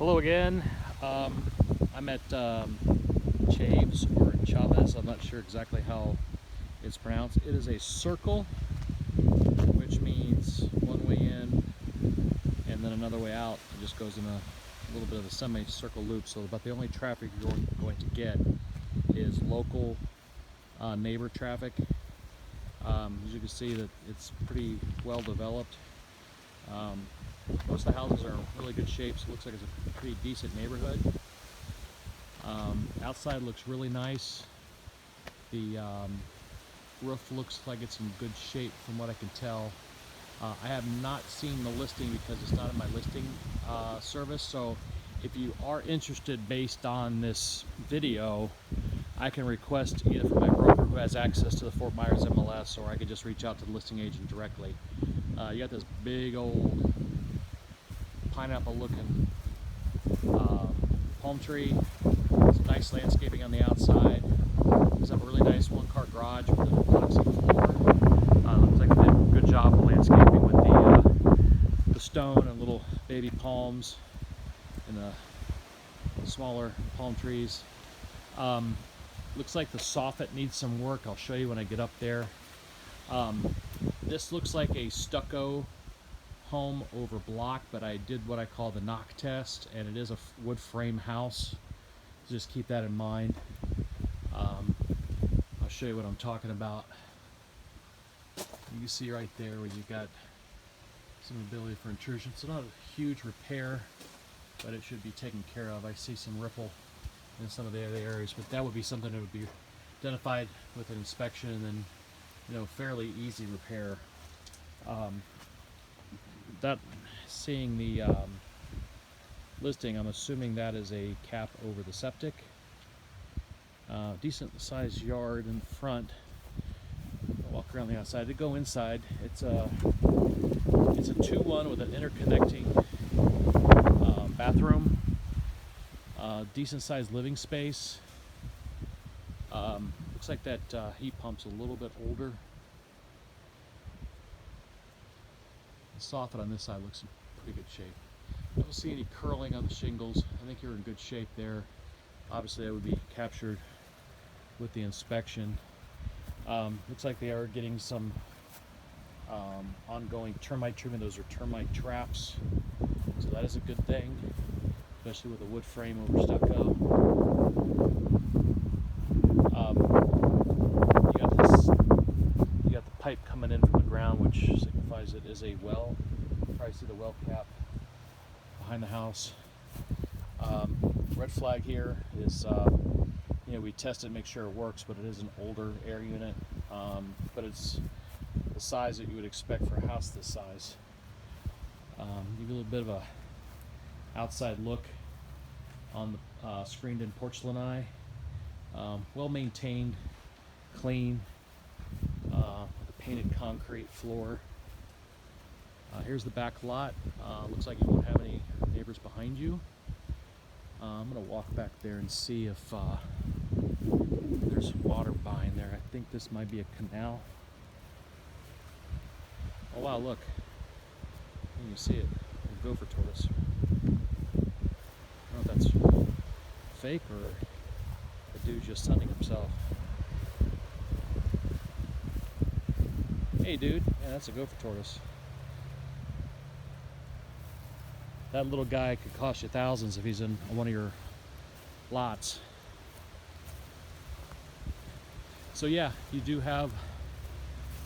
Hello again. I'm at Chaves or Chaves. I'm not sure exactly how it's pronounced. It is a circle, which means one way in and then another way out. It just goes in a little bit of a semicircle loop. So about the only traffic you're going to get is local neighbor traffic. As you can see, that it's pretty well developed. Most of the houses are in really good shape, so it looks like it's a pretty decent neighborhood. Outside looks really nice. The roof looks like it's in good shape from what I can tell. I have not seen the listing because it's not in my listing service, so if you are interested based on this video, I can request either from my broker who has access to the Fort Myers MLS, or I could just reach out to the listing agent directly. You got this big old pineapple looking palm tree, some nice landscaping on the outside. There's a really nice one-car garage with an epoxy floor. Looks like they did a good job of landscaping with the stone and little baby palms and the smaller palm trees. Looks like the soffit needs some work. I'll show you when I get up there. This looks like a stucco home over block, but I did what I call the knock test, and it is a wood frame house. Just keep that in mind. I'll show you what I'm talking about. You can see right there where you've got some ability for intrusion. It's not a huge repair, but it should be taken care of. I see some ripple in some of the other areas, but that would be something that would be identified with an inspection and then, fairly easy repair. That seeing the listing, I'm assuming that is a cap over the septic. Decent sized yard in front. I'll walk around the outside. To go inside, it's a 2-1 with an interconnecting bathroom. Decent sized living space. Looks like that heat pump's a little bit older. The soffit on this side looks in pretty good shape. I don't see any curling on the shingles. I think you're in good shape there. Obviously that would be captured with the inspection. Looks like they are getting some ongoing termite treatment. Those are termite traps, so that is a good thing, especially with a wood frame over stucco. You got the pipe coming in from the ground, which signifies it is a well. You probably see the well cap behind the house. Red flag here is, we test it, make sure it works, but it is an older air unit, but it's the size that you would expect for a house this size. Give you a little bit of a outside look on the screened-in porcelain eye. Well maintained, clean, with a painted concrete floor. Here's the back lot. Looks like you won't have any neighbors behind you. I'm going to walk back there and see if there's water behind there. I think this might be a canal. Oh wow, look. You can see it. A gopher tortoise. I don't know if that's fake or a dude just sunning himself. Hey dude, yeah, that's a gopher tortoise. That little guy could cost you thousands if he's in one of your lots. So yeah, you do have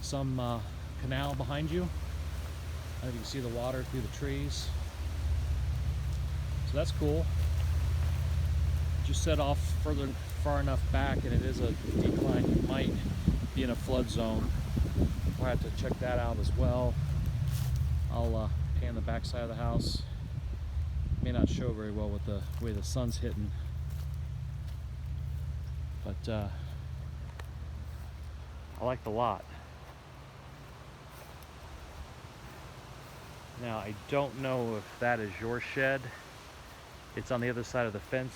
some canal behind you. I don't know if you can see the water through the trees. So that's cool. Just set off far enough back, and it is a decline. You might be in a flood zone. We'll have to check that out as well. I'll pan the back side of the house. May not show very well with the way the sun's hitting, but I like the lot. Now I don't know if that is your shed. It's on the other side of the fence,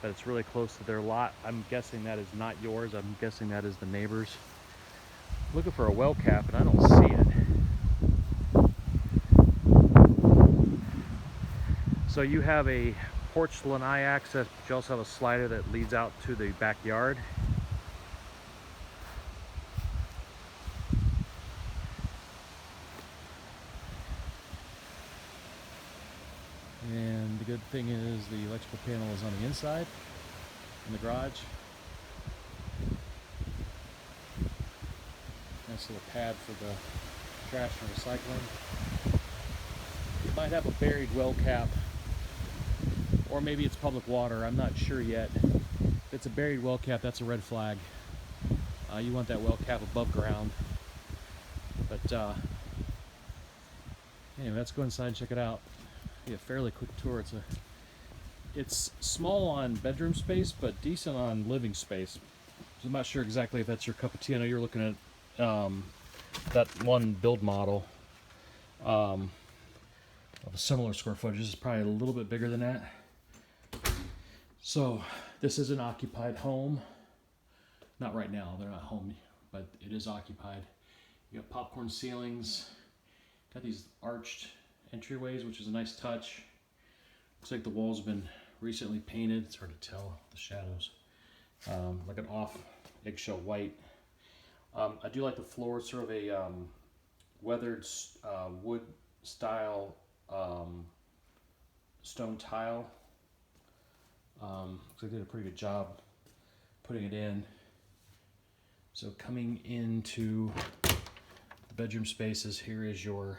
but it's really close to their lot. I'm guessing that is not yours. I'm guessing that is the neighbor's. Looking for a well cap and I don't see it. So you have a porch lanai access, but you also have a slider that leads out to the backyard. And the good thing is the electrical panel is on the inside in the garage. Nice little pad for the trash and recycling. It might have a buried well cap, or maybe it's public water. I'm not sure yet. If it's a buried well cap, that's a red flag. You want that well cap above ground. But anyway, let's go inside and check it out. Be a fairly quick tour. It's small on bedroom space, but decent on living space. So I'm not sure exactly if that's your cup of tea. I know you're looking at that one build model of a similar square footage. This is probably a little bit bigger than that. So this is an occupied home. Not right now, they're not home, but it is occupied. You got popcorn ceilings, got these arched entryways, which is a nice touch. Looks like the walls have been recently painted. It's hard to tell, the shadows. Like an off eggshell white. I do like the floor, it's sort of a weathered wood style stone tile. Looks like they did a pretty good job putting it in. So coming into the bedroom spaces, here is your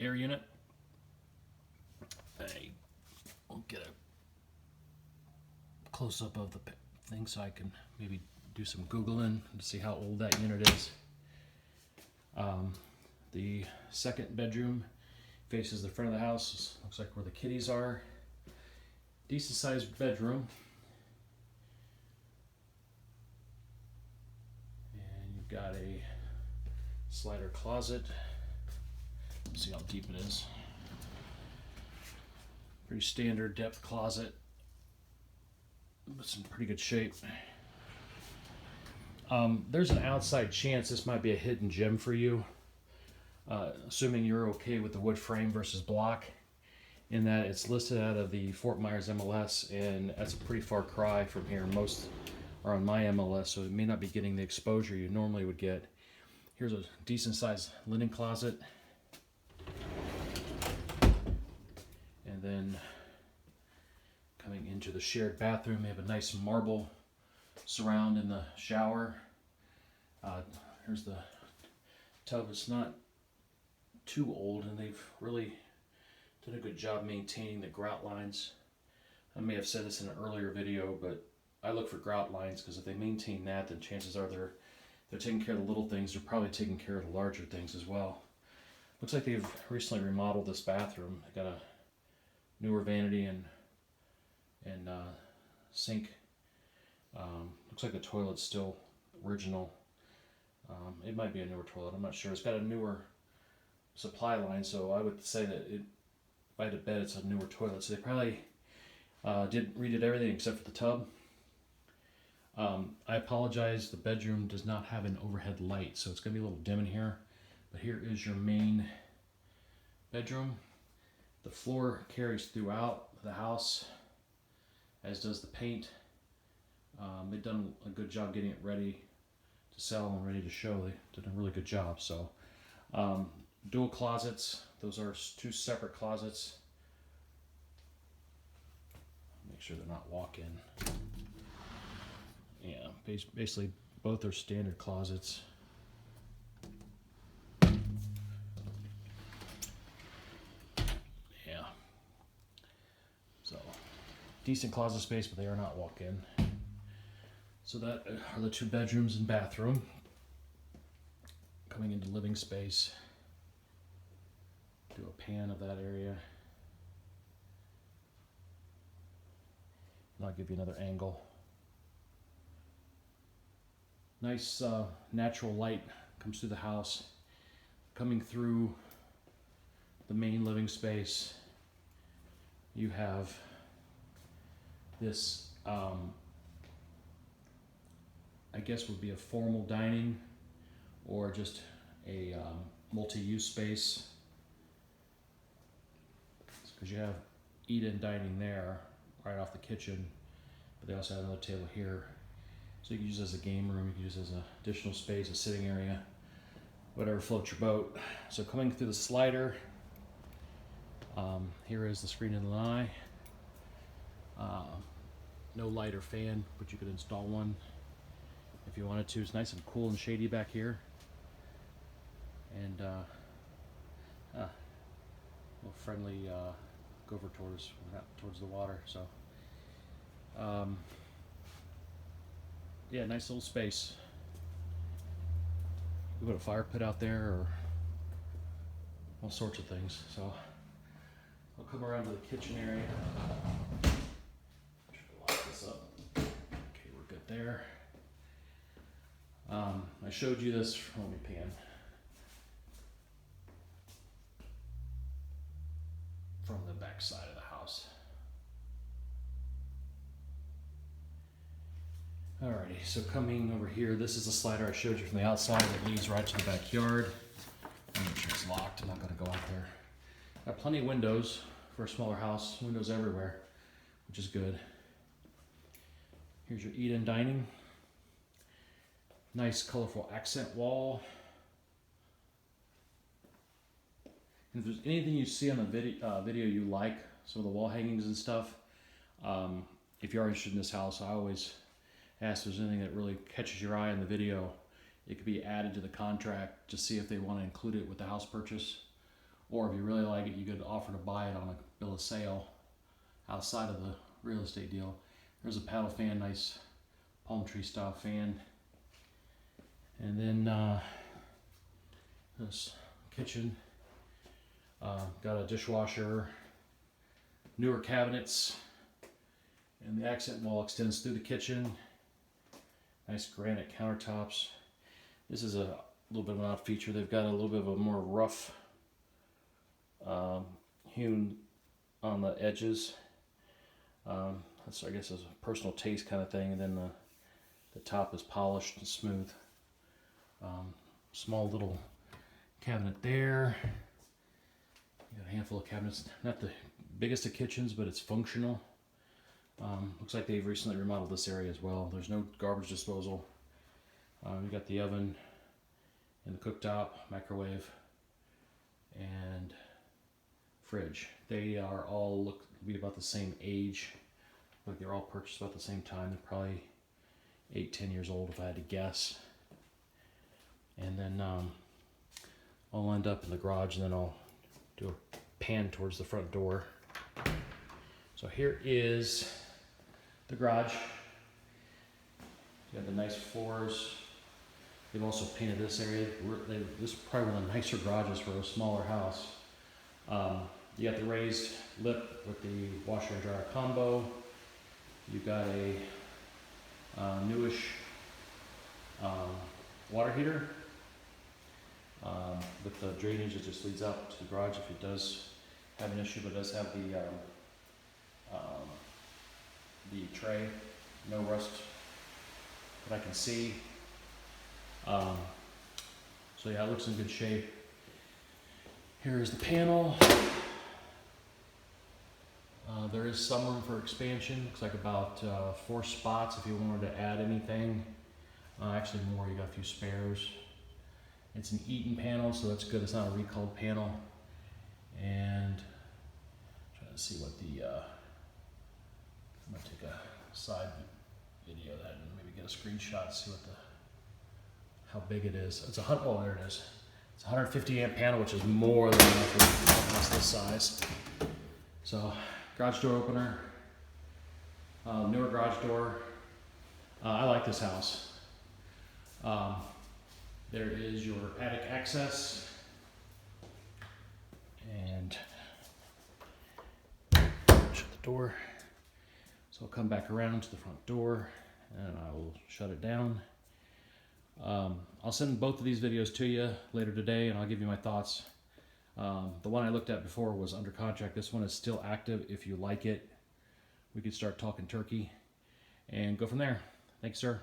air unit. I'll get a close-up of the thing so I can maybe do some Googling to see how old that unit is. The second bedroom faces the front of the house. Looks like where the kitties are. Decent sized bedroom. And you've got a slider closet. Let's see how deep it is. Pretty standard depth closet, but some pretty good shape. There's an outside chance this might be a hidden gem for you, assuming you're okay with the wood frame versus block, in that it's listed out of the Fort Myers MLS, and that's a pretty far cry from here. Most are on my MLS, so it may not be getting the exposure you normally would get. Here's a decent sized linen closet. And then coming into the shared bathroom, we have a nice marble surround in the shower. Here's the tub. It's not too old, and they've really done a good job maintaining the grout lines. I may have said this in an earlier video, but I look for grout lines because if they maintain that, then chances are they're taking care of the little things. They're probably taking care of the larger things as well. Looks like they've recently remodeled this bathroom. They got a newer vanity and sink. Looks like the toilet's still original. It might be a newer toilet, I'm not sure. It's got a newer supply line, so I would say that if I had to bet it's a newer toilet. So they probably redid everything except for the tub. I apologize, the bedroom does not have an overhead light, so it's going to be a little dim in here. But here is your main bedroom. The floor carries throughout the house, as does the paint. They've done a good job getting it ready to sell and ready to show. They did a really good job. So dual closets. Those are two separate closets. Make sure they're not walk-in. Yeah, basically both are standard closets. Yeah. So decent closet space, but they are not walk-in. So that are the two bedrooms and bathroom. Coming into living space. Do a pan of that area. And I'll give you another angle. Nice natural light comes through the house. Coming through the main living space, you have this, I guess would be a formal dining or just a multi-use space. because you have eat-in dining there, right off the kitchen, but they also have another table here. So you can use it as a game room, you can use it as an additional space, a sitting area, whatever floats your boat. So coming through the slider, here is the screen and lanai. No light or fan, but you could install one if you wanted to. It's nice and cool and shady back here. And little friendly gopher tortoise towards the water. So yeah, nice little space. We put a fire pit out there, or all sorts of things. So I'll come around to the kitchen area. Lock this up. Okay, we're good there. I showed you this. Let me pan. From the back side of the house. Alrighty, so coming over here, this is the slider I showed you from the outside that leads right to the backyard. I'm make sure it's locked. I'm not going to go out there. Got plenty of windows for a smaller house. Windows everywhere, which is good. Here's your eat-in dining. Nice colorful accent wall. And if there's anything you see on the video you like, some of the wall hangings and stuff, if you are interested in this house, I always ask if there's anything that really catches your eye in the video. It could be added to the contract to see if they want to include it with the house purchase. Or if you really like it, you could offer to buy it on a bill of sale outside of the real estate deal. There's a paddle fan, nice palm tree style fan. And then this kitchen. Got a dishwasher, newer cabinets, and the accent wall extends through the kitchen. Nice granite countertops. This is a little bit of an odd feature. They've got a little bit of a more rough hewn on the edges. That's, I guess, is a personal taste kind of thing. And then the top is polished and smooth. Small little cabinet there. You got a handful of cabinets. Not the biggest of kitchens, but it's functional. Looks like they've recently remodeled this area as well. There's no garbage disposal. You got the oven and the cooktop, microwave, and fridge. They are all look to be about the same age. Like they're all purchased about the same time. They're probably 8-10 years old if I had to guess. And then I'll end up in the garage, and then I'll do a pan towards the front door. So here is the garage. You have the nice floors. They've also painted this area. This is probably one of the nicer garages for a smaller house. You got the raised lip with the washer and dryer combo. You've got a newish water heater with the drainage that just leads up to the garage if it does have an issue, but it does have the tray, no rust that I can see. So yeah, it looks in good shape. Here is the panel. There is some room for expansion. Looks like about 4 spots if you wanted to add anything. Actually more, you got a few spares. It's an eat-in panel, so that's good. It's not a recalled panel. And trying to see what the, I'm gonna take a side video of that and maybe get a screenshot, see what how big it is. It's oh, there it is. It's a 150 amp panel, which is more than enough for a house this size. So, garage door opener, newer garage door. I like this house. There is your attic access, and shut the door. So I'll come back around to the front door, and I will shut it down. I'll send both of these videos to you later today, and I'll give you my thoughts. The one I looked at before was under contract. This one is still active. If you like it, we could start talking turkey and go from there. Thanks, sir.